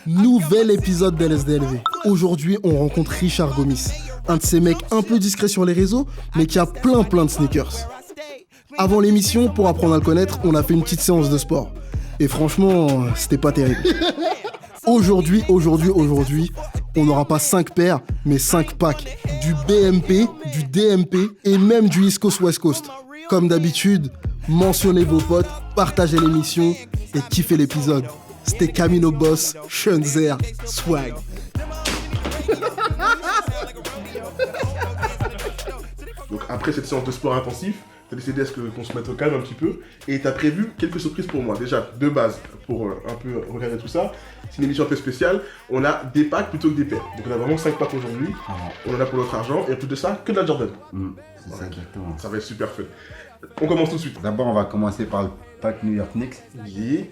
Nouvel épisode d'LSDLV. Aujourd'hui, on rencontre Richard Gomis, un de ces mecs un peu discrets sur les réseaux, mais qui a plein de sneakers. Avant l'émission, pour apprendre à le connaître, on a fait une petite séance de sport. Et franchement, c'était pas terrible. Aujourd'hui, on n'aura pas 5 paires, mais 5 packs. Du BMP, du DMP et même du East Coast West Coast. Comme d'habitude, mentionnez vos potes, partagez l'émission et kiffez l'épisode. C'était Camino Boss, Schönzer, Swag. Donc après cette séance de sport intensif, t'as décidé à ce qu'on se mette au calme un petit peu et t'as prévu quelques surprises pour moi. Déjà, de base, pour un peu regarder tout ça, c'est une émission un peu spéciale, on a des packs plutôt que des paires. Donc on a vraiment 5 packs aujourd'hui, on en a pour notre argent et en plus de ça, que de la Jordan. C'est ça exactement. Ça va être super fun. On commence tout de suite. D'abord, on va commencer par le pack New York Knicks. Yeah.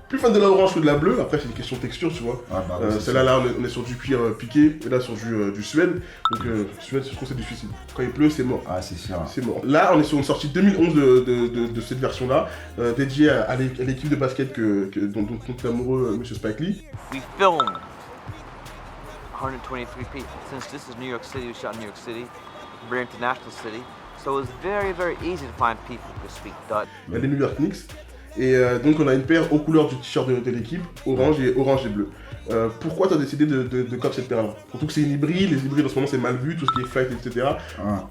Plus fan de la orange que de la bleue, après c'est une question de texture, tu vois. Ah bah, Celle-là, là, on est sur du cuir piqué, et là sur du suède. Donc suède, je trouve que c'est du suicide. Quand il pleut, c'est mort. Ah, c'est sûr. C'est mort. Là, on est sur une sortie 2011 de cette version-là, dédiée à l'équipe de basket dont est amoureux M. Spike Lee. We filmed 123 people. Since this is New York City, we shot in New York City, very international city. So it was very, very easy to find people who speak Dutch. Les New York Knicks. Et donc on a une paire aux couleurs du t-shirt de l'équipe, orange et bleu. Pourquoi tu as décidé de cop cette paire-là? Surtout que c'est une hybride, les hybrides en ce moment c'est mal vu, tout ce qui est fight, etc.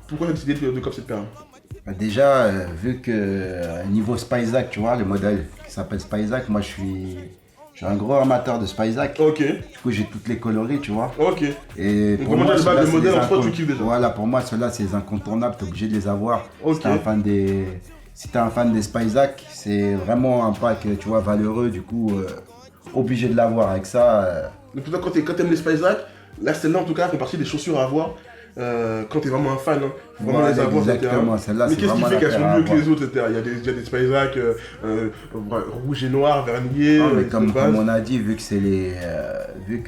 Pourquoi tu as décidé de cop cette paire-là? Déjà, vu que niveau Spyzack, tu vois, le modèle qui s'appelle Spyzack, moi je suis un gros amateur de Spyzack. Ok. Du coup, j'ai toutes les coloris, tu vois. Ok. Et donc pour moi, le modèle en soi, tu kiffes déjà. Voilà, pour moi, ceux-là, c'est les incontournables, t'es obligé de les avoir. Ok. Si t'es un fan des Spyzack, c'est vraiment un pack, tu vois, valeureux, du coup, obligé de l'avoir avec ça. Donc toi, quand t'aimes les Spyzack, là, celle-là en tout cas, fait partie des chaussures à avoir. Quand t'es vraiment un fan, hein, faut vraiment les avoir. Exactement, celle-là, mais c'est qu'est-ce qui vraiment fait qu'elles sont mieux que les autres, etc. Il y a des Spyzack rouge et noir, vernier. Non, mais comme on a dit, vu que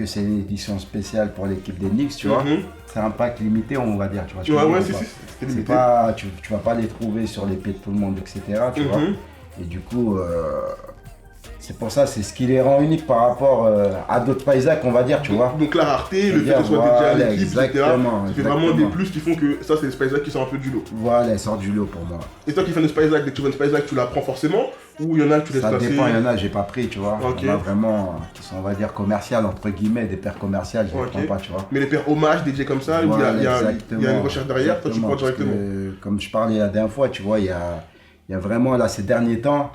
c'est une édition spéciale pour l'équipe des Knicks, tu vois, c'est un pack limité, on va dire. Tu vois, c'est limité. Pas, tu vas pas les trouver sur les pieds de tout le monde, etc. Tu vois. Et du coup, c'est pour ça, c'est ce qui les rend uniques par rapport à d'autres Spyzack, on va dire, tu vois. Donc la rareté, le fait que ce soit déjà à l'équipe, etc. Ça fait vraiment des exactement. plus qui font que ça, c'est les Spyzack qui sortent un peu du lot. Voilà, elle sort du lot pour moi. Et toi qui es fan de Spyzack, dès que tu vois une Spyzack, tu la prends forcément? Ou il y en a que tu laisses Ça passer? dépend, il y en a, j'ai pas pris, tu vois. Ok. Il y en a vraiment qui sont, on va dire, commerciales, entre guillemets, des paires commerciales, je les prends pas, tu vois. Mais les paires hommages dédiés comme ça, où il y a une recherche derrière, toi tu prends directement. Comme je parlais la dernière fois, tu vois, il y a vraiment, là, ces derniers temps,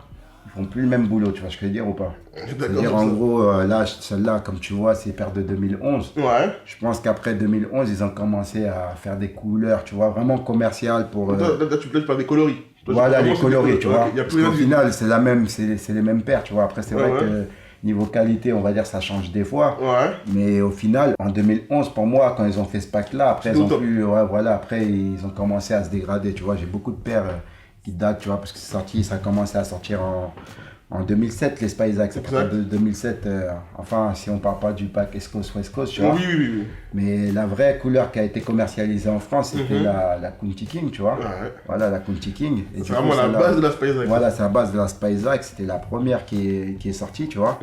ils font plus le même boulot, tu vois ce que je veux dire ou pas? C'est-à-dire, en gros, là, celle-là, comme tu vois, c'est paire de 2011. Ouais. Je pense qu'après 2011, ils ont commencé à faire des couleurs, tu vois, vraiment commerciales pour... Là, tu parles des coloris. Voilà, les coloris, tu vois. Parce qu'au final, c'est les mêmes paires, tu vois. Après, c'est vrai que niveau qualité, on va dire, ça change des fois. Ouais. Mais au final, en 2011, pour moi, quand ils ont fait ce pack-là, après, après, ils ont commencé à se dégrader, tu vois. J'ai beaucoup de paires qui datent, tu vois, parce que ça a commencé à sortir en 2007, les Spyzack. C'est pour ça de 2007, enfin, si on parle pas du pack East Coast, West Coast, tu vois. Oui. Mais la vraie couleur qui a été commercialisée en France, c'était la County King, tu vois. Ouais. Voilà, la County King. C'est vraiment la base de la Spyzack. Voilà, c'est la base de la Spyzack. C'était la première qui est sortie, tu vois.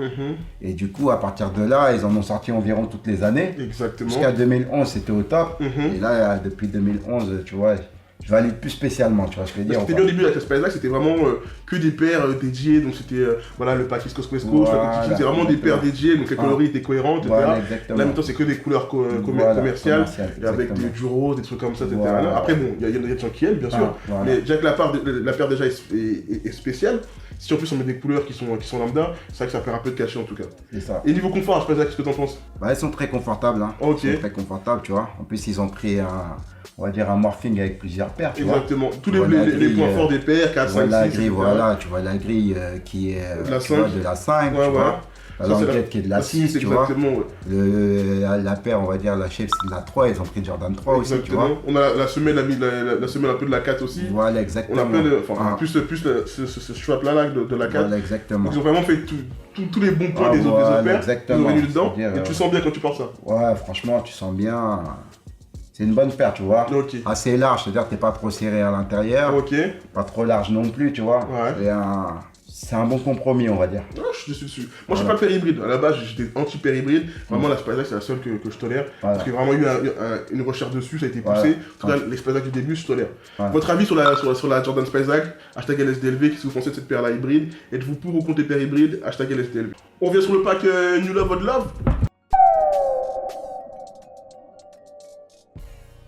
Et du coup, à partir de là, ils en ont sorti environ toutes les années. Exactement. Jusqu'à 2011, c'était au top. Et là, depuis 2011, tu vois, je vais aller plus spécialement, tu vois ce que je veux dire. C'était bien au début avec la Spyzack, c'était vraiment que des paires dédiées, donc c'était voilà, le pack East Coast West Coast, c'était vraiment des paires dédiées, donc les coloris étaient cohérents, etc. Voilà, là maintenant c'est que des couleurs commerciales, et avec du rose, des trucs comme ça, etc. Voilà. Après bon, il y a des gens qui aiment bien sûr, mais déjà que la paire déjà est spéciale, si en plus on met des couleurs qui sont lambda, c'est vrai que ça perd un peu de cachet en tout cas. C'est ça. Et niveau confort, la Spyzack, qu'est-ce que t'en penses? Bah, elles sont très confortables, hein. Ok. Elles sont très confortables, tu vois. En plus, ils ont pris on va dire un morphing avec plusieurs paires, tu vois. Exactement. Tous les points forts des paires, 4, 5, 6, voilà, tu vois la grille qui est de la 5, tu vois. La languette qui est de la 6, tu vois. La paire, on va dire, la shape, c'est de la 3, ils ont pris Jordan 3 aussi, tu vois. On a la semelle un peu de la 4 aussi. Voilà, exactement. On a plus ce strap-là de la 4. Voilà, exactement. Ils ont vraiment fait tous les bons points des autres paires. Ils ont mis dedans, et tu sens bien quand tu portes ça. Ouais, franchement, tu sens bien. C'est une bonne paire, tu vois. Ok. Assez large, c'est-à-dire que t'es pas trop serré à l'intérieur. Ok. Pas trop large non plus, tu vois. Ouais. c'est un bon compromis, on va dire. Ah, je suis dessus. Moi, je suis pas père hybride. À la base, j'étais anti-père hybride. Vraiment, la Spice c'est la seule que je tolère. Voilà. Parce qu'il y a vraiment eu une recherche dessus, ça a été poussé. En tout cas, les Spice du début, je tolère. Votre avis sur la Jordan Spice hashtag LSDLV, qu'est-ce que vous pensez de cette paire-là hybride? Êtes-vous pour ou contre les paires hybrides? Hashtag LSDLV. On revient sur le pack New Love Old Love.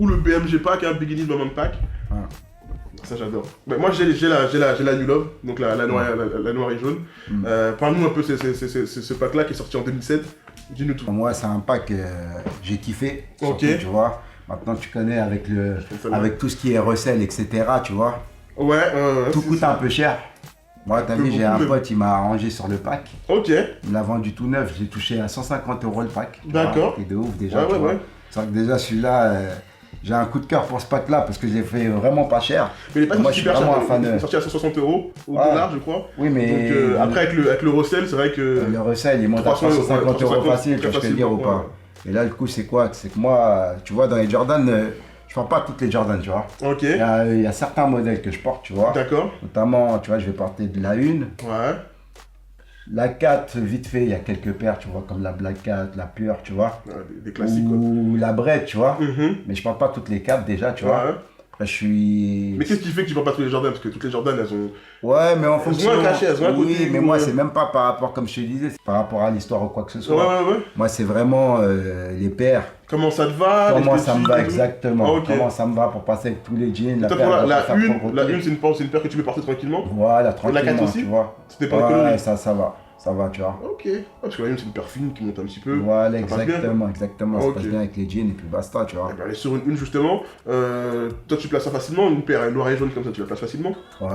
Ou le BMG pack, Beginning Moment pack. Ça j'adore. Bah, moi j'ai la New Love, donc la noire et jaune. Parle-nous un peu ce pack là qui est sorti en 2007. Dis-nous tout. Moi c'est un pack que j'ai kiffé. Ok. Surtout, tu vois. Maintenant tu connais avec tout ce qui est recel, etc. Tu vois. Ouais. Tout coûte un peu cher. Moi t'as vu, j'ai un pote, il m'a arrangé sur le pack. Ok. Il l'a vendu tout neuf, j'ai touché à 150 € le pack. D'accord. C'est de ouf déjà. Ouais. C'est vrai que déjà celui-là, j'ai un coup de cœur pour ce pack là parce que je l'ai fait vraiment pas cher. Mais il est pas moi je suis vraiment un fan. Il est sorti à 160 € au dollar, je crois. Oui, mais. Donc après avec le recel, c'est vrai que. Le recel, il monte à 350 € facile, tu vois, je peux le dire ou pas. Et là, le coup, c'est quoi? C'est que moi, tu vois, dans les Jordan, je porte pas toutes les Jordan, tu vois. Ok. Il y a certains modèles que je porte, tu vois. D'accord. Notamment, tu vois, je vais porter de la 1. Ouais. La 4, vite fait, il y a quelques paires, tu vois, comme la Black 4, la Pure, tu vois. Ouais, des classiques, quoi. Ou la Bread, tu vois. Mm-hmm. Mais je porte pas toutes les 4 déjà, tu vois. Ouais. Après, je suis. Mais qu'est-ce qui fait que tu portes pas tous les Jordan? Parce que toutes les Jordan, elles ont. Ouais, mais en fonction. Elles ont un cachet, elles ont un côté. Oui, mais moi, c'est même pas par rapport, comme je te disais, c'est par rapport à l'histoire ou quoi que ce soit. Ouais. Moi, c'est vraiment les paires. Comment ça te va? Comment ça me va exactement. Ah, ok. Comment ça me va pour passer avec tous les jeans. La une, c'est une paire que tu peux porter tranquillement. Voilà, tranquillement, la 4 aussi, tu vois. C'était pas économique. Ouais, ça va, tu vois. Ok. Parce que la une, c'est une paire fine qui monte un petit peu. Voilà, Ça passe bien. exactement. Ça passe bien avec les jeans et puis basta, tu vois. Eh ben, allez, sur une justement, toi tu places ça facilement, une paire noire et jaune comme ça, tu la places facilement? Ouais,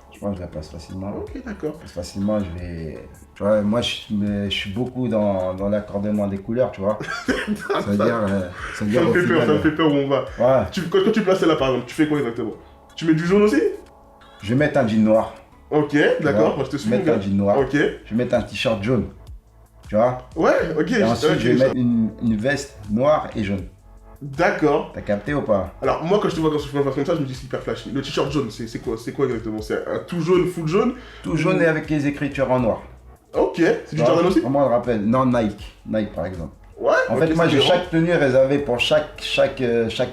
franchement, je la place facilement. Ok, d'accord. Facilement, je vais. Tu vois, moi, je suis beaucoup dans l'accordement des couleurs, tu vois. Ça veut dire. Ça me fait peur où on va. Ouais. Quand tu places celle-là par exemple, tu fais quoi exactement? Tu mets du jaune aussi? Je vais mettre un jean noir. Ok, d'accord, moi je te suis. Je vais mettre un jean noir. Ok. Je vais mettre un t-shirt jaune. Tu vois? Ouais, ok. Et ensuite, je vais mettre une veste noire et jaune. D'accord. T'as capté ou pas? Alors, moi, quand je te vois quand je fais comme ça, je me dis c'est hyper flashy. Le t-shirt jaune, c'est quoi exactement? C'est un tout jaune, full jaune? Tout jaune et avec les écritures en noir. Ok, c'est du Jordan aussi? Comment on le rappelle? Non, Nike par exemple. Ouais. En fait, moi, j'ai chaque tenue réservée pour chaque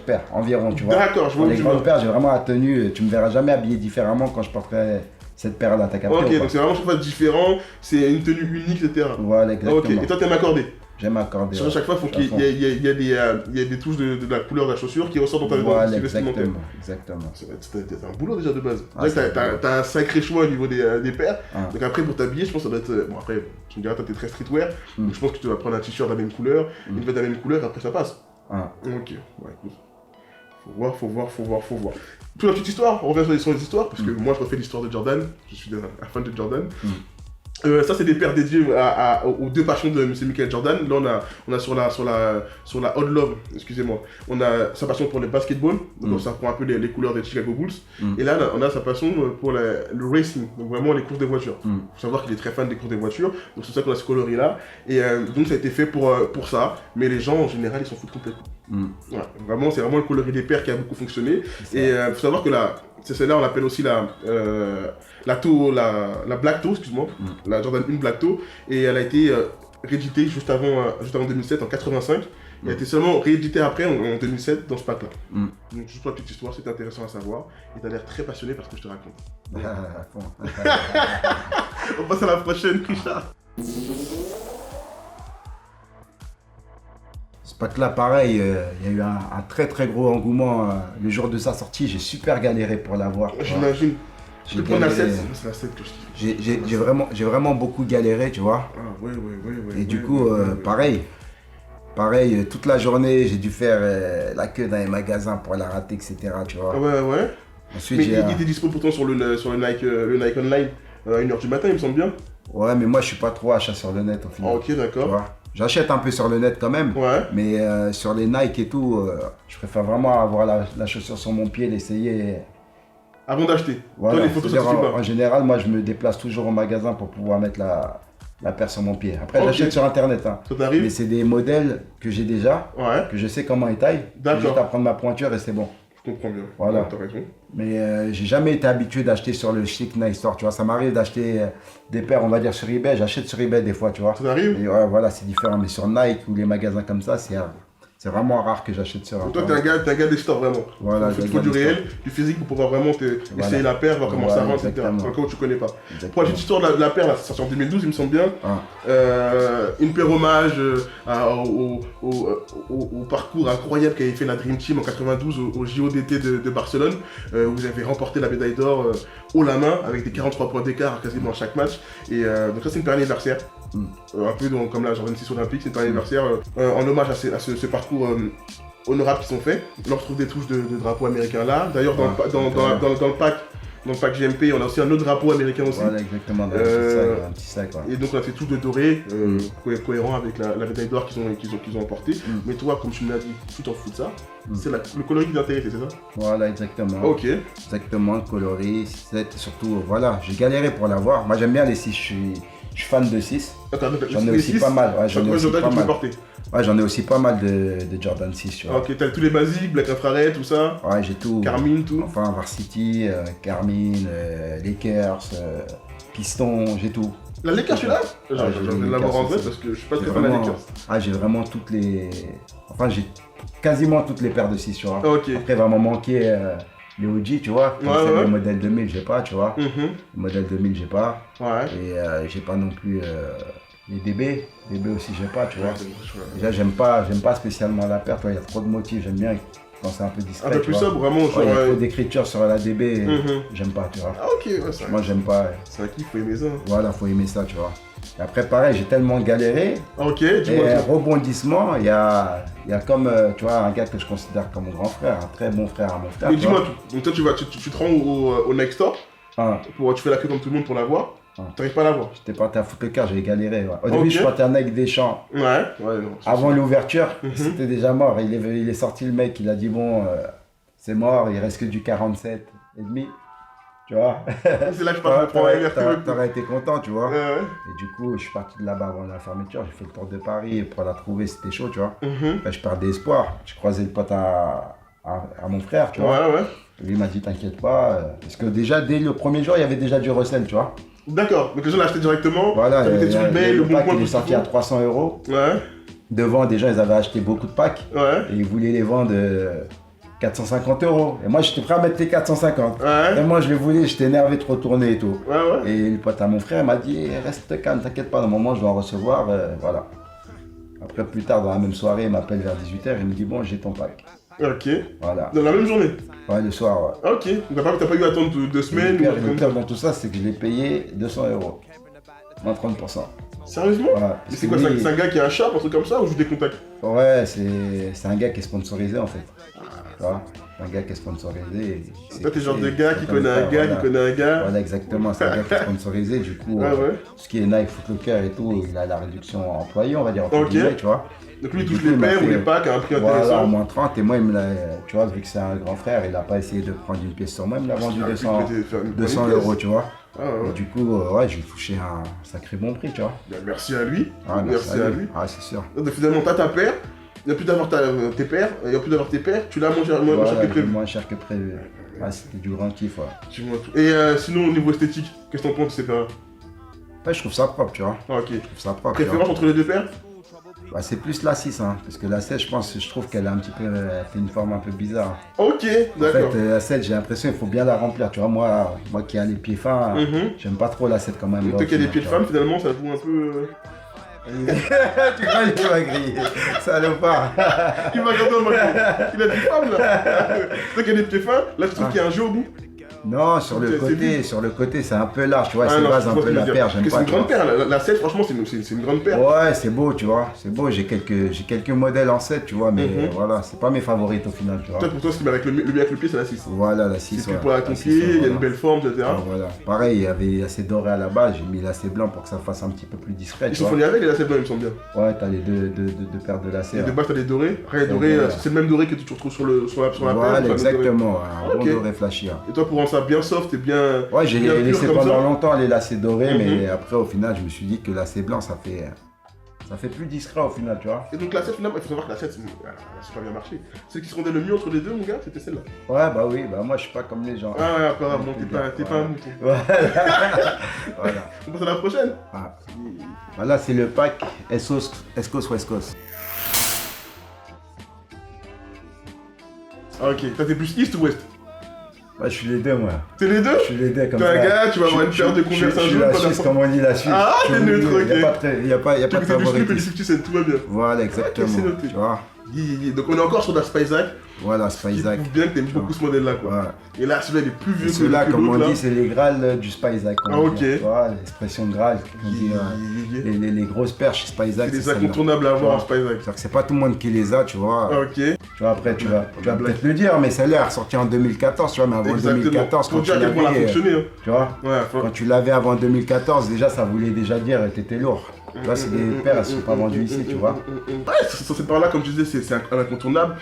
paire environ, tu vois. D'accord, je vois. Pour les grandes paires, j'ai vraiment la tenue. Tu me verras jamais habillé différemment quand je porterai cette paire-là. T'as capté? Ok, donc c'est vraiment chaque fois différent, c'est une tenue unique, etc. Voilà, exactement. Ok, et toi, t'aimes accorder? J'aime accorder. Sur chaque fois, il faut qu'il y ait des touches de la couleur de la chaussure qui ressortent dans ta voilà, vestimentaire. exactement. C'est un boulot déjà de base. Ah, t'as un sacré choix au niveau des paires. Ah. Donc après, pour t'habiller, je pense que ça doit être. Bon, après, tu me diras, toi, t'es très streetwear. Donc je pense que tu vas prendre un t-shirt de la même couleur, une veste de la même couleur, et après ça passe. Ah. Ok, ouais, écoute. Faut voir. Toute la petite histoire, on revient sur les histoires, parce que moi je refais l'histoire de Jordan, je suis un fan de Jordan. Ça c'est des paires dédiées aux deux passions de M. Michael Jordan. Là on a sur la Old Love, excusez-moi, on a sa passion pour le basketball, donc ça prend un peu les couleurs des Chicago Bulls. Et là on a sa passion pour le racing, donc vraiment les courses des voitures. Faut savoir qu'il est très fan des courses des voitures, donc c'est ça qu'on a ce coloris là. Et donc ça a été fait pour ça, mais les gens en général ils s'en foutent complètement. Ouais, vraiment, c'est vraiment le coloris des paires qui a beaucoup fonctionné. Et faut savoir que c'est celle-là, on l'appelle aussi la Black Toe, excuse-moi, la Jordan 1 Black Toe, et elle a été rééditée juste avant 2007, en 85. Et elle a été seulement rééditée après, en 2007, dans ce pack-là. Donc juste pour la petite histoire, c'était intéressant à savoir. Et t'as l'air très passionné par ce que je te raconte. On passe à la prochaine, Richard. Ce pack-là, pareil, il y a eu un très très gros engouement le jour de sa sortie. J'ai super galéré pour l'avoir. J'imagine. J'ai prendre la 7, galéré. c'est la 7 que je kiffe. J'ai vraiment beaucoup galéré, tu vois. Ah ouais. Et du coup, pareil, toute la journée, j'ai dû faire la queue dans les magasins pour la rater, etc. Tu vois. Ouais. Ensuite, mais il était dispo pourtant sur le Nike Online à 1h du matin, il me semble bien. Ouais, mais moi je suis pas trop achat sur le net au final. Ok, d'accord. J'achète un peu sur le net quand même, mais sur les Nike et tout, je préfère vraiment avoir la chaussure sur mon pied, l'essayer. Avant d'acheter. Voilà. Toi, les photos, ça te suffit pas. En général, moi je me déplace toujours au magasin pour pouvoir mettre la paire sur mon pied. Après, j'achète sur internet. Hein. Ça t'arrive? Mais c'est des modèles que j'ai déjà, que je sais comment ils taillent. J'ai juste à prendre ma pointure et c'est bon. Je comprends bien. Voilà. Ouais, t'as raison. Mais j'ai jamais été habitué d'acheter sur le Chic Nike Store, tu vois. Ça m'arrive d'acheter des paires, on va dire, sur eBay. J'achète sur eBay des fois, tu vois. Ça t'arrive? Et ouais, voilà, c'est différent. Mais sur Nike ou les magasins comme ça, c'est vraiment rare que j'achète sur Donc toi, t'es un gars des stores, vraiment. Voilà, Il faut du réel, du physique pour pouvoir vraiment essayer la paire, voir comment ça rentre, etc. Encore tu connais pas. Exactement. Pour la petite histoire de la paire, là, c'est sorti en 2012, il me semble bien. Une paire hommage au parcours incroyable qu'avait fait la Dream Team en 92 au JO d'été de Barcelone. Vous avez remporté la médaille d'or haut la main avec des 43 points d'écart quasiment à chaque match. Et donc ça, c'est une paire anniversaire. Un peu comme la Jordan 6 Olympique, c'est un anniversaire en hommage à ce parcours honorable qu'ils ont fait. On retrouve des touches de drapeau américain là. D'ailleurs, dans le pack GMP, on a aussi un autre drapeau américain aussi. Voilà, exactement, dans un petit sac. Ouais. Et donc on a fait tout de doré, cohérent avec la médaille d'or qu'ils ont emportée. Mais toi, comme tu me l'as dit, tu t'en fous de ça. C'est le coloris qui t'intéresse, c'est ça? Voilà, exactement. Ok. Exactement, le coloris, surtout, voilà, j'ai galéré pour l'avoir. Moi j'aime bien les 6, je suis fan de 6. J'en ai aussi pas mal. Ouais, j'en ai aussi pas mal. Ouais, j'en ai aussi pas mal de Jordan 6, tu vois. Ok, t'as tous les basiques, Black Infrared, tout ça? Ouais, j'ai tout. Carmine, tout? Enfin, Varsity, Carmine, Lakers, Piston, j'ai tout. La Lakers, tu l'as? J'ai envie de l'avoir en vrai parce que je suis pas très fan de la Lakers. Ah, j'ai vraiment toutes les... Enfin, j'ai quasiment toutes les paires de 6, tu vois. Ok. Après, il va m'en manquer les OG, tu vois. Ouais. Le modèle 2000, j'ai pas, tu vois. Le modèle 2000, j'ai pas. Ouais. Et j'ai pas non plus les DB. DB aussi, j'ai pas, tu vois. Déjà, j'aime pas spécialement la paire, il y a trop de motifs, j'aime bien quand c'est un peu discret. Un peu plus sobre, vraiment. Il y a trop d'écriture sur la DB, j'aime pas, tu vois. Ah, ok, ouais, ça. Moi, j'aime pas. C'est un kiff, faut aimer ça. Voilà, faut aimer ça, tu vois. Et après, pareil, j'ai tellement galéré. Ok, dis-moi. Et rebondissement, il y a comme, tu vois, un gars que je considère comme mon grand frère, un très bon frère à mon frère. Mais dis-moi tout. Donc, toi, tu te rends au Nike Store, tu fais la queue comme tout le monde pour la voir. T'arrives pas à la voir. J'étais parti à foutre le cœur, j'ai galéré. Ouais. Au début, je partais un Nike Deschamps. Ouais, non. Avant l'ouverture, c'était déjà mort. Il est sorti le mec, il a dit bon, c'est mort, il reste que du 47 et demi. Tu vois. C'est là que je parle pour l'ouverture. T'aurais été content, tu vois. Ouais. Et du coup, je suis parti de là-bas avant la fermeture. J'ai fait le tour de Paris et pour la trouver, c'était chaud, tu vois. Après, je perdais espoir. Je croisais le pote à mon frère, tu vois. Ouais. Lui m'a dit t'inquiète pas. Parce que déjà, dès le premier jour, il y avait déjà du Russell, tu vois. D'accord, donc les gens l'ont acheté directement. Voilà, le pack il est sorti à 300 €. Ouais. Devant, des gens, ils avaient acheté beaucoup de packs. Ouais. Et ils voulaient les vendre 450 €. Et moi, j'étais prêt à mettre les 450. Ouais. Et moi, je les voulais, j'étais énervé de retourner et tout. Ouais. Et le pote à mon frère m'a dit reste calme, t'inquiète pas, dans le moment, je dois en recevoir. Voilà. Après, plus tard, dans la même soirée, il m'appelle vers 18 h. Il me dit bon, j'ai ton pack. Ok. Voilà. Dans la même journée? Ouais, le soir, ouais. Ok. Donc t'as pas eu à attendre 2 semaines? Le pire dans tout ça, c'est que je l'ai payé 200 €. Moins 30%. Sérieusement? Voilà. Mais c'est quoi, c'est un gars qui a un shop, un truc comme ça, ou juste des contacts? Ouais, c'est un gars qui est sponsorisé en fait. Tu vois, un gars qui est sponsorisé. Toi, t'es le genre de gars qui connaît un gars, qui connaît un gars. Voilà, exactement, c'est un gars qui est sponsorisé. Du coup, ce qui est Nike, Foot Locker et tout, il a la réduction employée, on va dire, entre guillemets, tu vois. Donc lui, il touche les paires ou les packs à un prix intéressant. Voilà, moins 30. Et moi, il me l'a, tu vois, vu que c'est un grand frère, il n'a pas essayé de prendre une pièce sur moi, il me l'a vendu 200 €, tu vois. Et du coup, ouais, j'ai touché un sacré bon prix, tu vois. Merci à lui. Merci à lui. Ah, c'est sûr. Donc finalement, t'as ta paire, il n'y a plus d'avoir tes paires, tu l'as moins cher que prévu. Moins cher que prévu. Ah, c'était du grand kiff, ouais. Et sinon, au niveau esthétique, qu'est-ce que t'en penses de ces paires? Ouais, je trouve ça propre, tu vois. Ok. Je trouve ça propre. Préférence entre les deux paires? Bah, c'est plus la 6, hein, parce que la 7, je trouve qu'elle a un petit peu fait une forme un peu bizarre. Ok, d'accord. En fait, la 7, j'ai l'impression qu'il faut bien la remplir, tu vois. Moi qui ai les pieds fins, j'aime pas trop la 7 quand même. Toi qui as des pieds de femme, finalement, ça joue un peu... Tu crois qu'il va griller, salopard. Il m'a regardé en mode, il a des femmes là. Toi qui as des pieds fins, là je trouve qu'il y a un jeu au bout. Non, sur le côté, c'est un peu large, tu vois, c'est base un peu la paire, j'aime pas. C'est une grande paire, la 7, franchement, c'est une grande paire. Ouais, c'est beau, tu vois, c'est beau, j'ai quelques modèles en 7, tu vois, mais voilà, c'est pas mes favorites au final, tu vois. Toi, pour toi, ce qui met avec le mieux avec le pied, c'est la 6. Voilà, la 6, c'est plus pour ton pied, il y a une belle forme, etc. Voilà, pareil, il y avait assez doré à la base, j'ai mis lacets blancs pour que ça fasse un petit peu plus discret. Ils sont fournis avec les lacets blancs, il me semble bien. Ouais, t'as les deux paires de lacets. Et de base, t'as les dorés. Après, les dorés, c'est le même doré que tu retrouves sur la paire. Voilà, exactement, un bon doré flashy. Et toi, pour rendre ça bien soft et bien. Ouais, j'ai laissé pendant longtemps les lacets dorés, mais après, au final, je me suis dit que lacets blancs, ça Ça fait plus discret au final, tu vois. Et donc la 7 finalement, il faut savoir que la 7, elle a super bien marché. Celle qui se rendait le mieux entre les deux, mon gars, c'était celle-là. Ouais, bah oui, bah moi je suis pas comme les gens. Ah ouais, apparemment, t'es pas un mouton. Voilà. Voilà. On passe à la prochaine. Ah. Voilà, c'est le pack Escos West Coast. Ah ok, toi t'es plus East ou West? Ouais, je suis les deux, moi. T'es les deux? Je suis les deux comme T'es ça. un gars, tu vas avoir une paire de Converse un Je suis jour. la Suisse, comme on dit, la Suisse. Ah, Je t'es suis neutre, au milieu. ok. Il n'y a pas de Tu écoutes du Snoop et du favoritisme. 50 Cent, tout va bien. Voilà, exactement. Ok, c'est noté. Tu vois. Donc on est encore sur la Spice-Zack. Voilà, Qui Spice Zack. prouve bien que t'aimes beaucoup ce modèle-là, quoi. Ouais. Et là, celui-là, il est plus vieux Et que ceux-là, que comme on l'autre, là. dit, c'est les Graals du Spice Zack. Ah, ok. Tu vois, l'expression Graal. On dit les grosses perches Spice Zack. C'est des celle-là. incontournables à avoir en Ouais. Spice-Zack. C'est-à-dire que c'est pas tout le monde qui les a, tu vois. Ah, ok. Tu vois, après, tu vas peut-être le dire, mais celle-là est ressortie en 2014, tu vois, mais avant Exactement. 2014, Pour quand tu dire à quel point elle a l'avais, fonctionné. Hein. tu vois, Ouais, quand tu l'avais avant 2014, déjà, ça voulait déjà dire que t'étais lourd. Là, c'est des paires, elles sont pas vendues ici, tu vois. Ouais, sur cette part-là, comme tu disais, c'est un incontournable.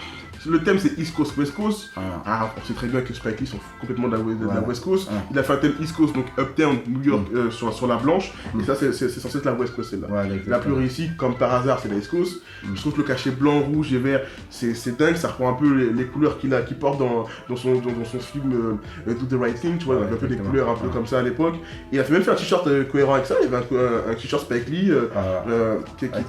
Le thème c'est East Coast, West Coast. Voilà. Ah, on sait très bien que Spike Lee sont complètement de la Voilà. West Coast. Ouais. Il a fait un thème East Coast, donc Uptown, New York, sur la blanche. Et ça, c'est censé être la West Coast, celle-là. Voilà, La exactement. plus réussie, comme par hasard, c'est la East Coast. Je trouve que le cachet blanc, rouge et vert, c'est dingue. Ça reprend un peu les couleurs qu'il porte dans son film Do the Right Thing. Tu vois, il avait un peu des exactement. couleurs un peu comme ça à l'époque. Et il a fait même fait un t-shirt cohérent avec ça. Il y avait un t-shirt Spike Lee.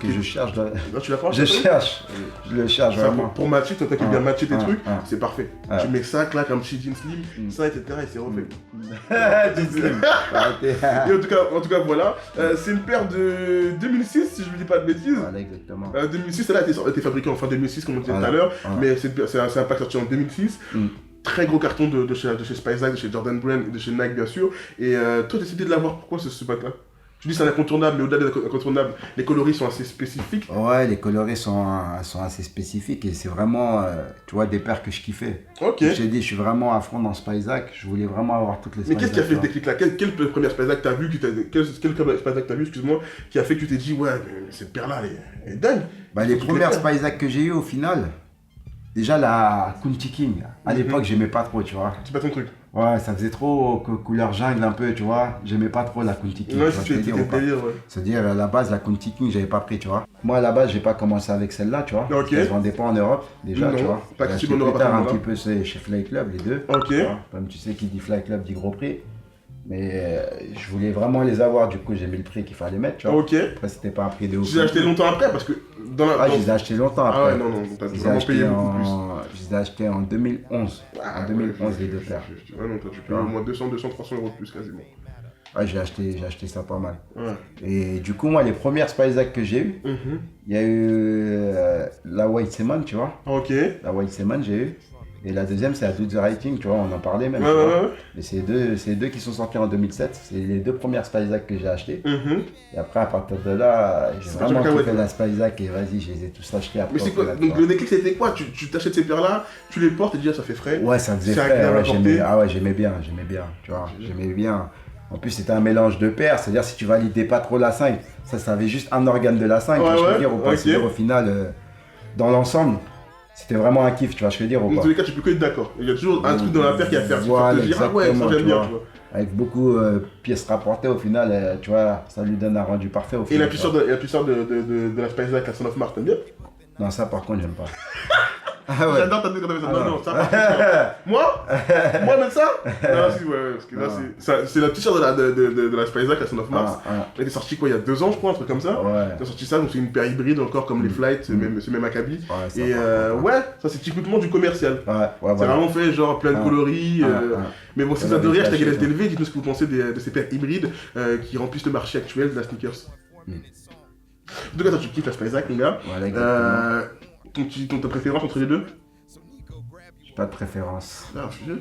Que je cherche. Non, tu l'as pas Je cherche. Je le cherche ça, vraiment. pour matcher, toi qui bien matcher tes trucs, ah. c'est parfait. Ah. Tu mets ça, claque un petit jean slim, ça, etc. et c'est refait. Voilà, Et en tout cas, voilà. C'est une paire de 2006, si je ne dis pas de bêtises. exactement. 2006, celle-là a été fabriquée en fin 2006, comme on disait tout à Voilà. l'heure, Voilà. mais c'est un pack sorti en 2006. Très gros carton de chez Spice-Zack, de chez Jordan Brand et de chez Nike, bien sûr. Et toi, tu as décidé de l'avoir, pourquoi ce pack-là? Tu dis c'est un incontournable, mais au-delà des incontournables, les coloris sont assez spécifiques. Ouais, les coloris sont assez spécifiques et c'est vraiment, tu vois, des paires que je kiffais. Ok. Je t'ai dit, je suis vraiment à fond dans Spice-Zack. Je voulais vraiment avoir toutes les Mais qu'est-ce qui a fait le Spice-Zack, déclic là? Quelle première Spice-Zack t'as vu, quelle première Spice-Zack t'as vu, excuse-moi, qui a fait que tu t'es dit, ouais, mais cette paire-là, elle est dingue? Bah, les Faut que premières je les Spice-Zack que j'ai eues au final, déjà la Kunti King. À l'époque, j'aimais pas trop, tu vois. C'est pas ton truc. Ouais, ça faisait trop couleur jungle un peu, tu vois. J'aimais pas trop la Kunti King. Ouais, tu vois, je c'était veux dire, le ou pas. délire, ouais. C'est-à-dire, à la base, la Kunti King, j'avais pas pris, tu vois. Moi, à la base, j'ai pas commencé avec celle-là, tu vois. Ok. Parce qu'elle se vendait pas en Europe, déjà, Non, tu vois. pas J'ai accessible acheté en Europe plus à ce tard un moment-là. petit peu chez Fly Club, les deux. Ok. Tu vois. Comme tu sais, qui dit Fly Club dit gros prix. Mais je voulais vraiment les avoir, du coup, j'ai mis le prix qu'il fallait mettre, tu vois. Ok. Après, c'était pas un prix de ouf. Je les ai achetés longtemps après parce que dans la. Ah, je les ai achetés longtemps après. Ah ouais, non, t'as Je les ai vraiment payé achetés beaucoup plus. Je les ai achetés en 2011. Ah, En 2011, ouais, les deux paires. Ouais, non, toi tu payes au moins 200, 300 euros de plus quasiment. Ouais, j'ai acheté ça pas mal. Ouais. Et du coup, moi, les premières Spice-Zack que j'ai eues, il y a eu la White Seaman, tu vois. Ok. La White Seaman, j'ai eu. Et la deuxième, c'est la Do the Writing, tu vois, on en parlait même. Ouais, tu vois. ouais, ouais. Et c'est les deux qui sont sortis en 2007. C'est les deux premières Spice-Zack que j'ai achetées. Et après, à partir de là, j'ai C'est vraiment parti en kiffé cacahuète, la Spice-Zack et vas-y, je les ai tous achetés après. Mais c'est au quoi? final, tu Donc vois. le déclic c'était quoi? Tu t'achètes ces paires-là, tu les portes et tu dis ah, ça fait frais. Ouais, ça faisait C'est frais, agréable à ouais, porter. ah ouais, j'aimais bien, tu vois, j'aimais bien. En plus, c'était un mélange de paires, c'est-à-dire si tu validais pas trop la 5, ça avait juste un organe de la 5, Ouais, tu vois, je ouais, veux dire, ou pas. ok. C'est-à-dire au final, dans l'ensemble, c'était vraiment un kiff, tu vois, je veux dire, ou Dans pas. tous les cas, tu peux que être d'accord. Il y a toujours un truc dans la paire qui a fait Voilà, te dire ah ouais, ça exactement, j'aime tu bien, vois. tu vois. Avec beaucoup pièces rapportées, au final, tu vois, ça lui donne un rendu parfait au Et final. la puissance de la Spice-Zack, la Son of Mars, t'aimes bien? Non, ça par contre, j'aime pas. Ah ouais. J'adore ta tête quand t'as fait ça. Ah Non, non. non, ça par contre. Moi mettre ça? Non, si, ouais, parce que là, c'est la t-shirt de la Spice-Zack, la Son of Mars. Elle était sortie quoi, il y a 2 ans, je crois, un truc comme ça. Ouais. Ils ont sorti ça, donc c'est une paire hybride encore comme les Flight, c'est même Maccabi. Ouais, ça, Et par contre, ouais, ça c'est typiquement du commercial. Ouais, C'est voilà. vraiment fait genre plein de coloris. Mais bon, si vous Ouais, adorez, hashtag flashy, LSDLV, dites-nous ce que vous pensez de ces paires hybrides qui remplissent le marché actuel de la sneakers. En tout cas, toi tu kiffes la Spice-Zack, mon gars. Voilà, exactement. Ta préférence entre les deux? J'ai pas de préférence. Ah, je suis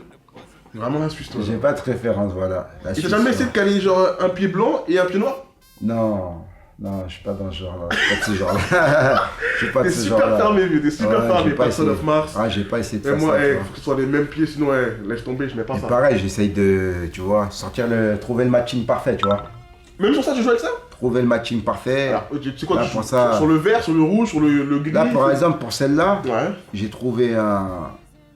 vraiment un Suisse, toi. J'ai pas de préférence, voilà. La Et t'as Suisse, jamais essayé de caler genre un pied blanc et un pied noir? Non, non, je suis pas dans ce genre-là. Je suis pas de ce genre-là. Je suis pas de T'es ce super genre-là. fermé, vieux, t'es super Ouais, fermé, j'ai pas pas Son essayé. of Mars. Ah, j'ai pas essayé de Et faire moi, ça. tu faut vois. que ce soit les mêmes pieds, sinon, laisse tomber, je mets pas Et ça. pareil, j'essaye de, tu vois, trouver le matching parfait, tu vois. Même sur ça, tu joues avec ça? Trouver le matching parfait. Alors, tu sais quoi, Là, tu pour joues ça- sur le vert, sur le rouge, sur le gris? Là, par exemple, pour celle-là, Ouais, j'ai trouvé un...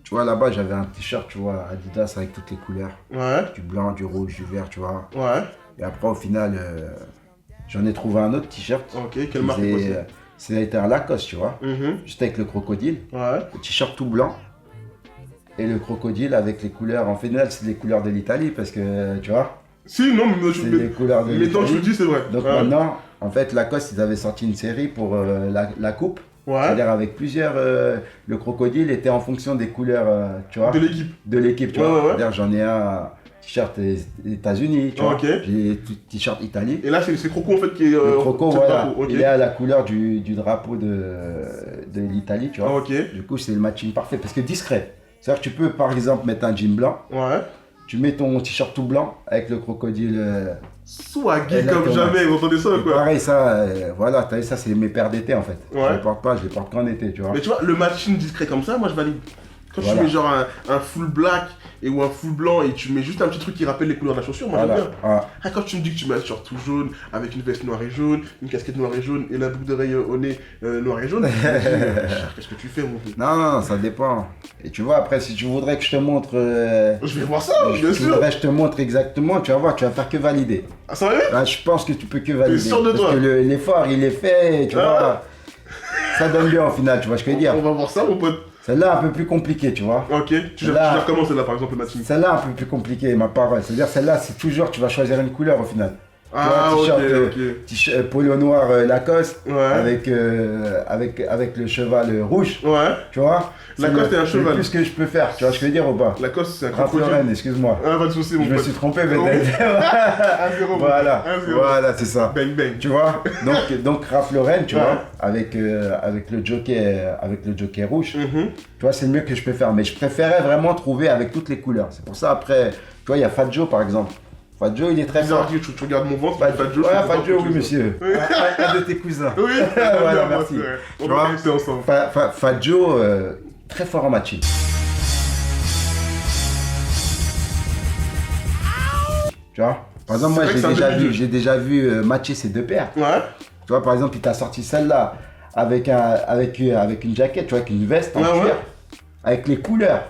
Tu vois, là-bas, j'avais un t-shirt, tu vois, Adidas avec toutes les couleurs. ouais, Du blanc, du rouge, du vert, tu vois. ouais. Et après, au final, J'en ai trouvé un autre t-shirt. Ok, quelle marque c'est quoi, C'était un Lacoste, tu vois. Juste avec le crocodile. Ouais. Le t-shirt tout blanc. Et le crocodile avec les couleurs. En final, c'est les couleurs de l'Italie parce que, tu vois. Si, non, mais c'est les couleurs de l'Italie. tant que je le dis, c'est vrai. Donc maintenant, en fait, Lacoste, ils avaient sorti une série pour la coupe. Ouais. C'est-à-dire avec plusieurs. Le crocodile était en fonction des couleurs, tu vois. De l'équipe. De l'équipe, tu Ouais, vois. ouais. C'est-à-dire, j'en ai un t-shirt États-Unis, tu vois. Ok. J'ai t-shirt Italie. Et là, c'est Croco en fait qui est. Le croco, voilà. Drapeau. Okay. Il est à la couleur du drapeau de l'Italie, tu vois. Ok. Du coup, c'est le matching parfait parce que discret. C'est-à-dire que tu peux, par exemple, mettre un jean blanc. Ouais. Tu mets ton t-shirt tout blanc avec le crocodile. Swaggy comme jamais, vous entendez ça ou quoi? Pareil, ça, voilà, t'as vu, ça, c'est mes paires d'été en fait. Ouais. Je les porte pas, je les porte qu'en été, tu vois. Mais tu vois, le matching discret comme ça, moi je valide. Quand Voilà. tu mets genre un full black ou un full blanc et tu mets juste un petit truc qui rappelle les couleurs de la chaussure, moi Voilà. j'aime bien. Ah. Ah, quand tu me dis que tu mets un short tout jaune avec une veste noire et jaune, une casquette noire et jaune et la boucle d'oreille au nez noir et jaune, je me dis, qu'est-ce que tu fais mon vieux? Non, ça dépend. Et tu vois, après, si tu voudrais que je te montre. Je vais voir ça, bien sûr. Je te montre exactement, tu vas voir, tu vas faire que valider. Ah, sérieux? Là, je pense que tu peux que valider. T'es sûr de parce toi? que l'effort, il est fait, tu Ah. vois. Ça donne bien au final, tu vois ce que je veux dire. On va voir ça, mon pote. Celle-là, un peu plus compliquée, tu vois. Ok, tu gères comment celle-là par exemple le matching? Celle-là, un peu plus compliquée, ma parole. C'est-à-dire, celle-là, c'est toujours, tu vas choisir une couleur au final. Ah, tu vois, ok. t-shirt polo noir Lacoste, Ouais. avec le cheval rouge, Ouais. tu vois. Lacoste C'est et un cheval. C'est plus ce que je peux faire, tu vois ce que je veux dire ou pas? Lacoste, c'est un Ralph crocodile. Lauren, excuse-moi. Ah, pas de soucis, mon Je me pote. suis trompé Oh. peut-être. 1-0. Voilà, 1-0. voilà, c'est ça. Bang bang. Tu vois, donc Ralph Lauren, tu Ouais. vois, avec le joker rouge, Mhm. tu vois, c'est le mieux que je peux faire. Mais je préférais vraiment trouver avec toutes les couleurs. C'est pour ça, après, tu vois, il y a Fat Joe par exemple. Fat Joe, il est très fort. Tu regardes mon ventre, Fat Fat Joe, Joe. ouais, je suis Fat content Joe, que oui, tu monsieur. Oui. Un de tes cousins. Oui, Voilà, bien, merci. ouais. On Tu va vois, rester ensemble. Fat Joe, très fort en matching. Tu vois, par exemple, moi, C'est vrai que c'est un peu j'ai déjà vu matcher ces deux paires. Ouais. Tu vois, par exemple, il t'a sorti celle-là avec une jaquette, tu vois, avec une veste en Ouais, cuir, ouais. avec les couleurs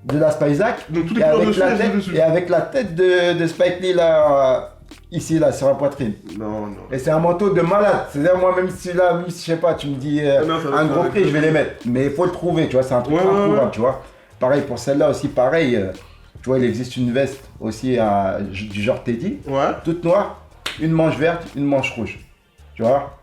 de la Spice-Zack Donc toutes les et, couleurs avec dessus, la elles sont tête, dessus. et avec la tête de Spike Lee là, ici, là, sur la poitrine. Non. Et c'est un manteau de malade. C'est-à-dire, moi, même si je sais pas, tu me dis Non, ça va un être gros avec prix, je vais les mettre. Mais il faut le trouver, tu vois, c'est un truc Ouais, introuvable, ouais. tu vois. Pareil, pour celle-là aussi, pareil. Tu vois, il existe une veste aussi du genre Teddy, Ouais. toute noire, une manche verte, une manche rouge. Tu vois.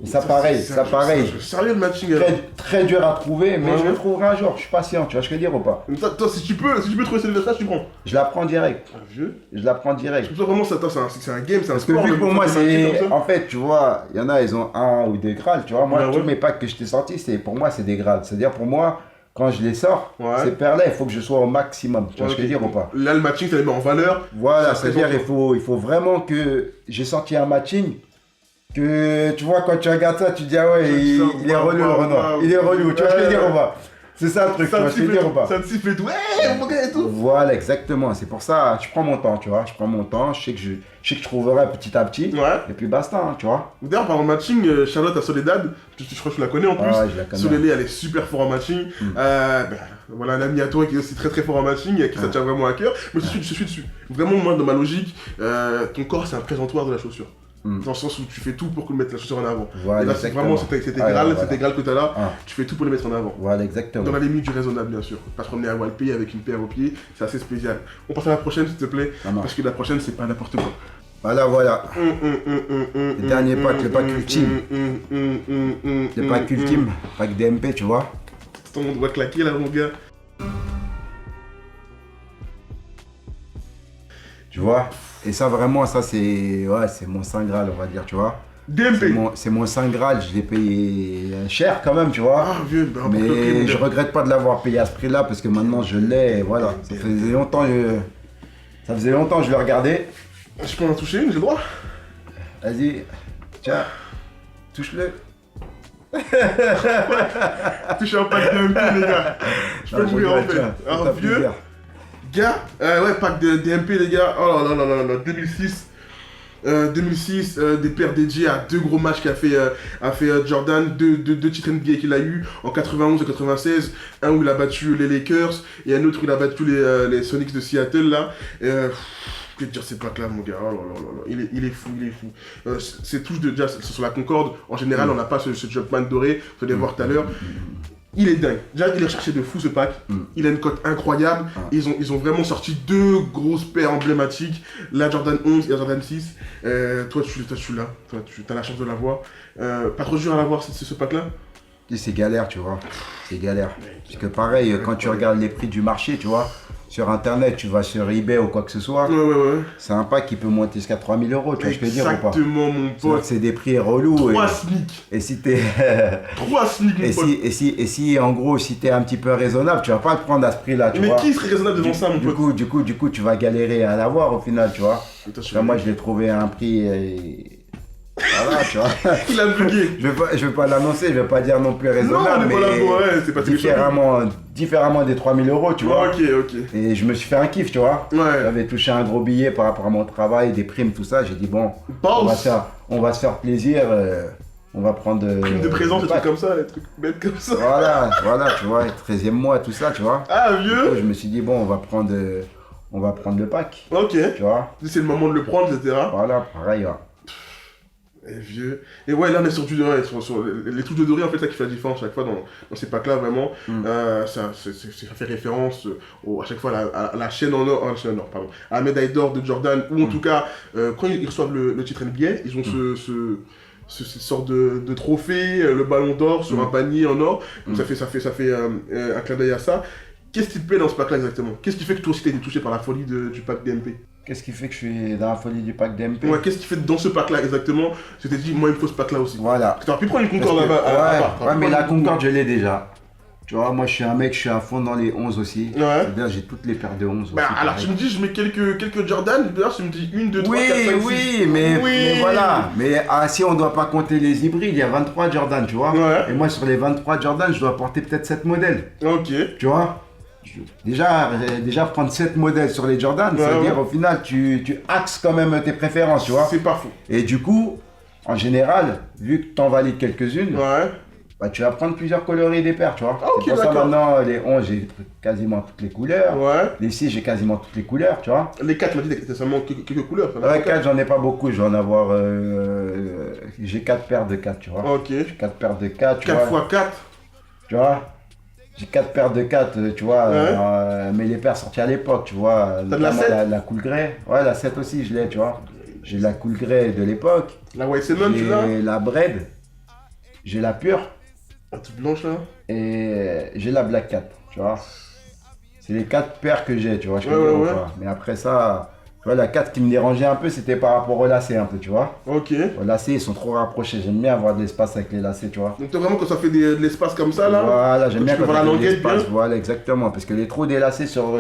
Et ça, pareil, Sérieux le matching. très dur à trouver, mais Ouais, je ouais. le trouverai un jour, je suis patient, tu vois ce que je veux dire ou pas? Toi, si tu peux trouver cette veste-là, tu prends. Je la prends direct, Ah, vieux. je la prends direct. C'est vraiment ça, c'est un game, c'est un Parce que sport. vu que le- pour moi, le matching c'est. comme ça. En fait, tu vois, il y en a, ils ont un ou deux grades, tu vois. Moi, Ouais, tous ouais. mes packs que je t'ai sortis, pour moi, c'est des grades. C'est-à-dire, pour moi, quand je les sors, Ouais. ces paires-là, il faut que je sois au maximum. Tu vois ce que je veux dire ou pas? Là, le matching, ça les met en valeur. Voilà, Ça c'est-à-dire, représente- il faut vraiment que j'ai sorti un matching. Que tu vois, quand tu regardes ça, tu dis, ah ouais, il est relou le Renoir. Il est relou, tu vois ce que je veux dire ou pas? C'est ça le truc, tu Ça vois te ce que je veux dire ou pas? siffle et tout. Hey, mon gars et tout. Voilà, exactement. C'est pour ça, je prends mon temps, tu vois. Je prends mon temps, je sais que je trouverai petit à petit. Ouais. Et puis basta, hein, tu vois. D'ailleurs, par le matching, Charlotte à Soledad, je crois que tu la connais en plus. Ah ouais, je la connais. Soledad, elle est super fort en matching. Voilà un ami à toi qui est aussi très très fort en matching et à qui ça tient vraiment à cœur. Mais je suis dessus. Vraiment, moi, dans ma logique, ton corps c'est un présentoir de la chaussure. Dans le sens où tu fais tout pour mettre la chaussure en avant. Voilà, et là, c'est exactement. vraiment cette Ah, égrale, voilà. cette égrale que tu as là, Ah. tu fais tout pour les mettre en avant. Voilà, exactement. Dans la limite du raisonnable, bien sûr. Pas te promener à Walpé avec une paire au pied, c'est assez spécial. On passe à la prochaine, s'il te plaît, Ça marche. parce que la prochaine, c'est pas n'importe quoi. Voilà. Le dernier pack, le pack ultime. Le pack ultime, pack DMP, tu vois. Ton monde va claquer là, mon gars. Tu vois. Et ça, vraiment, ça, c'est mon Saint Graal, on va dire, tu vois. DMP. C'est mon Saint Graal, je l'ai payé cher quand même, tu vois. Ah, vieux, bah, Mais ok, je regrette pas de l'avoir payé à ce prix-là parce que maintenant je l'ai, et voilà. Ça faisait longtemps que je le regardais. Je peux en toucher une, j'ai le droit. Vas-y, tiens, touche-le. Touche un pack DMP, les gars. Je peux Non, mourir en regarde, fait. tiens, ça Alors, t'a vieux, plaisir. gars, ouais, pack de DMP, les gars. Oh là là là là, 2006. 2006, des paires dédiées à deux gros matchs qu'a fait Jordan, deux titres NBA qu'il a eu en 91 et 96, un où il a battu les Lakers et un autre où il a battu les Sonics de Seattle là. Que dire ces packs là mon gars, oh là là là là. Il est fou. Ces touches de jazz sur la Concorde, en général on n'a pas ce Jumpman doré, vous allez voir tout à l'heure. Il est dingue. Déjà il est recherché de fou ce pack, il a une cote incroyable, ils ont vraiment sorti 2 grosses paires emblématiques, la Jordan 11 et la Jordan 6. Toi tu l'as, tu as la chance de l'avoir. Pas trop dur à l'avoir ce pack là? C'est galère, tu vois. C'est galère. Parce que pareil, quand tu regardes les prix du marché, tu vois, sur internet, tu vas sur eBay ou quoi que ce soit, c'est un pack qui peut monter jusqu'à 3000 €, tu vois ce que je veux dire ou pas? Exactement mon pote. C'est des prix relous. 3 SMIC. Et si t'es... 3 SMIC mon pote. Et si en gros, si t'es un petit peu raisonnable, tu vas pas le prendre à ce prix-là, tu vois. Mais qui serait raisonnable devant ça mon pote? Du coup, tu vas galérer à l'avoir au final, tu vois. Moi, je l'ai trouvé à un prix... Voilà, tu vois. Il a bugué. Je veux pas l'annoncer, je veux pas dire non plus raisonnable, mais c'est pas différemment des 3000 €, tu vois. Ok. Et je me suis fait un kiff, tu vois. J'avais touché un gros billet par rapport à mon travail, des primes, tout ça. J'ai dit bon, on va se faire plaisir. On va prendre... Prime de présence, des trucs comme ça, des trucs bêtes comme ça. Voilà, tu vois, 13e mois, tout ça, tu vois. Ah, vieux. Je me suis dit bon, on va prendre le pack. Ok. Tu vois. C'est le moment de le prendre, etc. Voilà, pareil, ouais. Et vieux. Et ouais, là on est sur du doré, sur les touches de doré en fait, ça qui fait la différence chaque fois dans ces packs là, vraiment. Ça fait référence à chaque fois à la chaîne en or, à la médaille d'or de Jordan, ou en tout cas, quand ils reçoivent le titre NBA, ils ont cette sorte de trophée, le ballon d'or sur un panier en or. Donc ça fait un clin d'œil à ça. Qu'est-ce qui te plaît dans ce pack là exactement? Qu'est-ce qui fait que toi aussi t'as été touché par la folie du pack DMP? Qu'est-ce qui fait que je suis dans la folie du pack DMP? Ouais, qu'est-ce qui fait dans ce pack-là exactement? Je t'ai dit, moi il me faut ce pack-là aussi. Voilà. Tu aurais pu prendre une Concorde là-bas. Ouais, mais la Concorde je l'ai déjà. Tu vois, moi je suis un mec, je suis à fond dans les 11 aussi. Ouais. C'est-à-dire j'ai toutes les paires de 11 aussi. Bah alors tu me dis, je mets quelques Jordan, d'ailleurs tu me dis 1, 2, 3, 4, 5, 6. Oui, mais voilà. Mais si on doit pas compter les hybrides, il y a 23 Jordan, tu vois. Ouais. Et moi sur les 23 Jordan, je dois porter peut-être 7 modèles. Ok. Tu vois. Déjà prendre 7 modèles sur les Jordan, c'est-à-dire au final tu axes quand même tes préférences, tu vois. C'est pas fou. Et du coup, en général, vu que t'en valides quelques-unes, bah, tu vas prendre plusieurs coloris des paires, tu vois. Ok, c'est pour ça maintenant, les 11, j'ai quasiment toutes les couleurs. Les 6, j'ai quasiment toutes les couleurs, tu vois. Les 4, tu m'as dit que t'as seulement quelques couleurs. Ouais, 4, j'en ai pas beaucoup, je vais en avoir... j'ai 4 paires de 4, tu vois. Ok. J'ai 4 paires de 4, tu 4 vois. x 4. Tu vois. J'ai 4 paires de 4, tu vois, mais les paires sorties à l'époque, tu vois. T'as de la 7 la cool grey. Ouais, la 7 aussi, je l'ai, tu vois. J'ai la cool grey de l'époque. La White Salmon, tu l'as? J'ai la bread. J'ai la pure. La toute blanche là. Et j'ai la black cat, tu vois. C'est les 4 paires que j'ai, tu vois. Mais après ça, tu vois, la 4 qui me dérangeait un peu, c'était par rapport au lacet un peu, tu vois. Ok. Les lacets, ils sont trop rapprochés. J'aime bien avoir de l'espace avec les lacets, tu vois. Donc t'as vraiment quand ça fait de l'espace comme ça là? Voilà, j'aime bien quand ça fait de l'espace. Voilà, exactement. Parce que les trous des lacets sur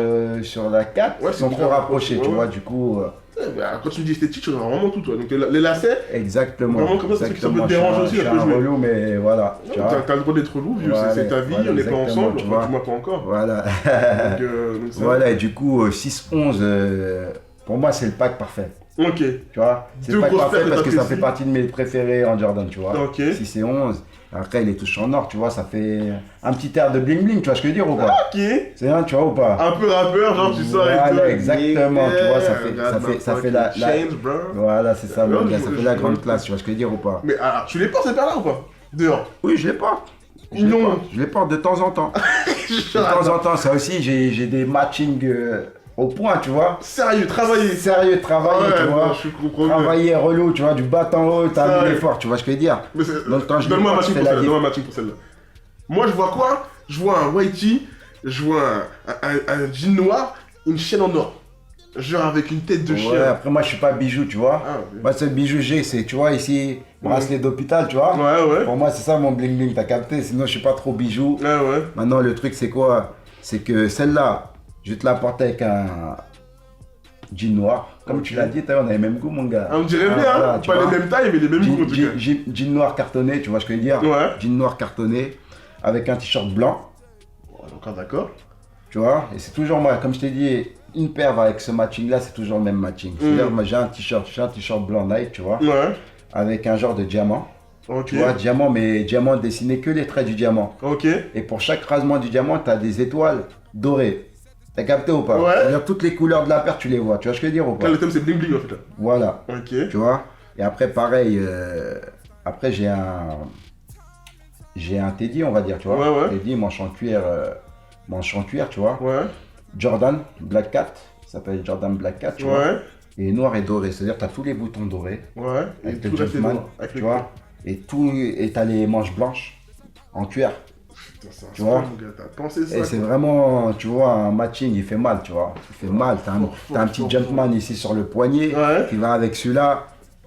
la 4 sont trop rapprochés, tu vois. Du coup... quand tu me dis esthétique, tu vois vraiment tout, toi. Donc les lacets. Exactement. Vraiment comme ça, c'est que ça me dérange aussi. Je suis un relou, mais voilà. T'as le droit d'être relou, vieux. C'est ta vie, on n'est pas ensemble. Moi pas encore. Voilà. Voilà, et du coup, 6-11, pour moi, c'est le pack parfait. Ok. Tu vois, c'est le pack parfait parce que ça fait partie de mes préférés en Jordan, tu vois. Ok. 6 et 11. Après, les touches en or, tu vois, ça fait un petit air de bling bling, tu vois ce que je veux dire ou pas? Ok. C'est un, tu vois ou pas? Un peu rappeur, genre tu sors et tout. Voilà, exactement, tu vois, ça fait la... Voilà, c'est ça, mon gars, ça fait la grande classe, tu vois ce que je veux dire ou pas? Mais alors, tu les portes ces paires-là ou pas? Dehors? Oui, je les porte. Je les porte de temps en temps. De temps en temps, ça aussi, j'ai des matchings... au point, tu vois. Sérieux, travailler, tu vois. Je comprends. Travailler relou, tu vois, du bas en haut, t'as mis l'effort, tu vois ce que je veux dire. Donne-moi un matching pour celle-là. Moi, je vois quoi? Je vois un white tee, je vois un jean noir, une chaîne en or. Genre avec une tête de chien. Ouais, après moi je suis pas bijou, tu vois. Moi c'est le bijou j'ai, c'est, tu vois, ici, bracelet d'hôpital, tu vois. Ouais. Pour moi c'est ça mon bling bling, t'as capté, sinon je suis pas trop bijou. Ouais. Maintenant le truc c'est quoi? C'est que celle-là, je vais te la porter avec un jean noir. Comme tu l'as dit, on a les mêmes goûts, mon gars. On dirait bien, voilà, pas les mêmes tailles, mais les mêmes goûts en tout cas. Jean noir cartonné, tu vois ce que je veux dire? Ouais. Jean noir cartonné, avec un t-shirt blanc. Encore d'accord. Tu vois, et c'est toujours moi, comme je t'ai dit, une paire va avec ce matching-là, c'est toujours le même matching. C'est-à-dire, moi j'ai un t-shirt blanc Nike, tu vois, avec un genre de diamant. Tu vois, diamant, mais diamant dessiné que les traits du diamant. Ok. Et pour chaque rasement du diamant, tu as des étoiles dorées. T'as capté ou pas? Ouais. C'est-à-dire toutes les couleurs de la paire, tu les vois. Tu vois ce que je veux dire ou pas? Là, le thème, c'est bling bling en fait. Là. Voilà. Ok. Tu vois? Et après, pareil, après j'ai un Teddy, on va dire, tu vois. Ouais. Teddy, manche en cuir, tu vois. Ouais. Jordan, Black Cat, ça s'appelle Jordan Black Cat, tu vois. Ouais. Et noir et doré, c'est-à-dire tu as tous les boutons dorés. Ouais. Avec Et le tout reste Jumpman, noir. Avec tu le vois. Et t'as les manches blanches en cuir. Putain, c'est un Tu vois. mon gars, t'as pensé ça. Et c'est vraiment, tu vois, un matching, il fait mal, tu vois. Il fait mal. T'as un petit fort, Jumpman ici sur le poignet Ouais. qui va avec celui-là.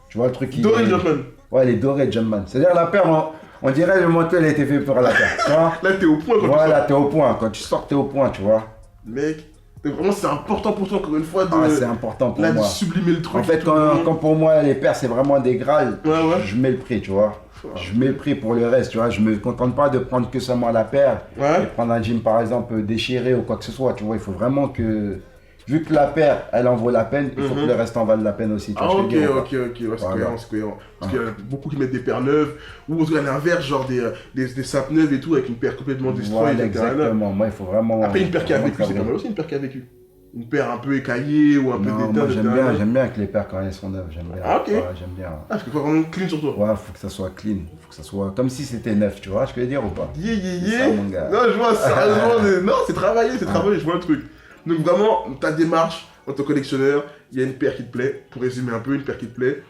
Tu vois le truc qui. Doré Jumpman. Ouais, les dorés Jumpman. C'est-à-dire la paire, on dirait le manteau, il a été fait pour la paire. Tu vois. Là, t'es au point quand Voilà, t'es au point. Quand tu sors, t'es au point, tu vois. Mec, vraiment, c'est important pour toi, encore une fois, de, Ah, c'est important pour là, de moi. sublimer le truc. En fait, tout le monde. quand pour moi les paires c'est vraiment des Graal, Ouais. je mets le prix, tu vois. Je mets le prix pour le reste, tu vois. Je me contente pas de prendre que seulement la paire Ouais. et prendre un jean par exemple déchiré ou quoi que ce soit, tu vois. Il faut vraiment que, vu que la paire elle en vaut la peine, il faut que le reste en vaille la peine aussi. Tu vois Ah, ce que ok, je veux dire ou pas? ok. Ouais, c'est Voilà. cohérent, c'est cohérent. Parce qu'il y en a beaucoup qui mettent des paires neuves, ou à l'inverse, genre des sapes neuves et tout, avec une paire complètement destroy. Voilà, exactement. Moi, il faut vraiment. Après, une paire qui a vécu, c'est pas mal aussi, une paire qui a vécu. Une paire un peu écaillée ou un peu Non, d'état. moi j'aime bien que les paires quand elles sont neuves, j'aime bien. Ah, ok. Ouais, j'aime bien. Ah, parce qu'il faut vraiment clean sur toi. Ouais, faut que ça soit clean, faut que ça soit comme si c'était neuf, tu vois ce que je veux dire ou pas? Yeah. C'est ça, mon gars. Non, je vois, sérieusement, non, c'est travaillé, je vois le truc. Donc vraiment, ta démarche en tant que collectionneur, il y a une paire qui te plaît, pour résumer un peu, une paire qui te plaît.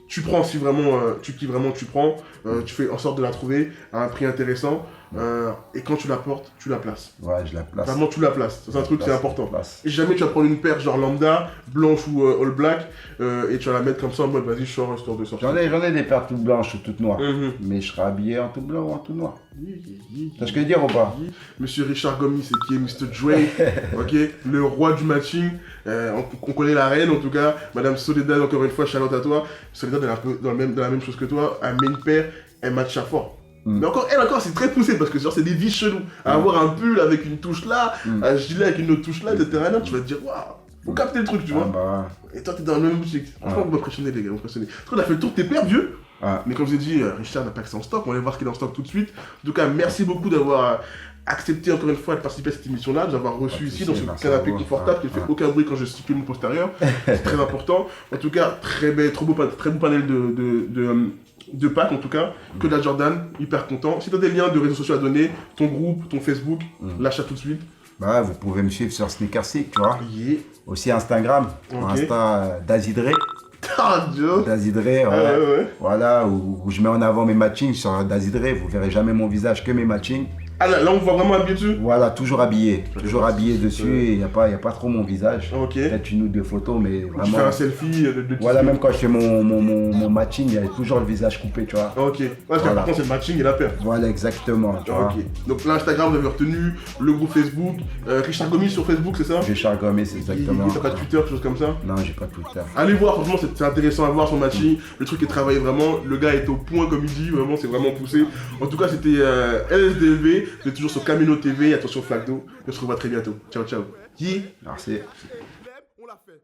Tu prends si vraiment, tu kiffes vraiment, tu prends, tu fais en sorte de la trouver à un prix intéressant, et quand tu la portes, tu la places. Ouais, je la place. Vraiment, tu la places, c'est un truc, c'est important. Place. Et jamais tu vas prendre une paire genre lambda, blanche ou all black, et tu vas la mettre comme ça en mode vas-y, je sors histoire de sortir. J'en ai des paires toutes blanches ou toutes noires, Mhm. mais je serai habillé en tout blanc ou en tout noir. Tu vois ce que je veux dire ou pas? Monsieur Richard Gomis, c'est qui est Mr. Dre, ok, le roi du matching. On connaît la reine en tout cas, Madame Soledad, encore une fois, Charlotte à toi. Soledad elle est un peu dans la même chose que toi, elle met une paire, elle match à fort. Mm. Mais encore, c'est très poussé parce que genre, c'est des vies chelous. À avoir un pull avec une touche là, un gilet avec une autre touche là, etc. Là, tu vas te dire, waouh, faut capter le truc, tu vois. Bah, Et toi, t'es dans la même boutique. Franchement, vous m'impressionnez, les gars, vous m'impressionnez. Parce qu'on a fait le tour de tes paires, vieux. ouais. Mais comme je vous ai dit, Richard n'a pas que ça en stock, on va aller voir ce qu'il est en stock tout de suite. En tout cas, merci beaucoup d'avoir accepté encore une fois de participer à cette émission-là, de nous avoir reçu ici dans ce merci à canapé vous. confortable qui ne fait aucun bruit quand je stipule mon postérieur. C'est très important. En tout cas, très beau panel de packs en tout cas. Que de la Jordan, hyper content. Si tu as des liens de réseaux sociaux à donner, ton groupe, ton Facebook, lâche ça tout de suite. Bah, vous pouvez me suivre sur Sneakersik, tu vois. Yeah. Aussi Instagram, Ok. Insta Dazidre. Ah, Dieu. Dazidre, ouais. Voilà, où je mets en avant mes matchings sur Dazidre. Vous verrez jamais mon visage, que mes matchings. Ah là, on voit vraiment habillé dessus. Voilà, toujours habillé dessus et il n'y a pas trop mon visage. Ok. Peut-être une ou deux photos, mais Tu vraiment. fais un selfie de Voilà, même quand je fais mon matching, il y a toujours le visage coupé, tu vois. Ok. Ouais, parce que Voilà. par contre, c'est le matching et la paire. Voilà, exactement, tu vois. Ok. Donc l'Instagram, vous avez retenu, le groupe Facebook, Richard Gomis sur Facebook, c'est ça? J'ai Chargomé, c'est exactement. T'as pas de Twitter, quelque chose comme ça? Non, j'ai pas Twitter. Allez voir, franchement, c'est intéressant à voir son matching. Le truc est travaillé vraiment. Le gars est au point, comme il dit, vraiment, c'est vraiment poussé. En tout cas, c'était LSDLV. Vous êtes toujours sur Camino TV. Attention, flaque d'eau. On se revoit très bientôt. Ciao, ciao. Merci. On l'a fait.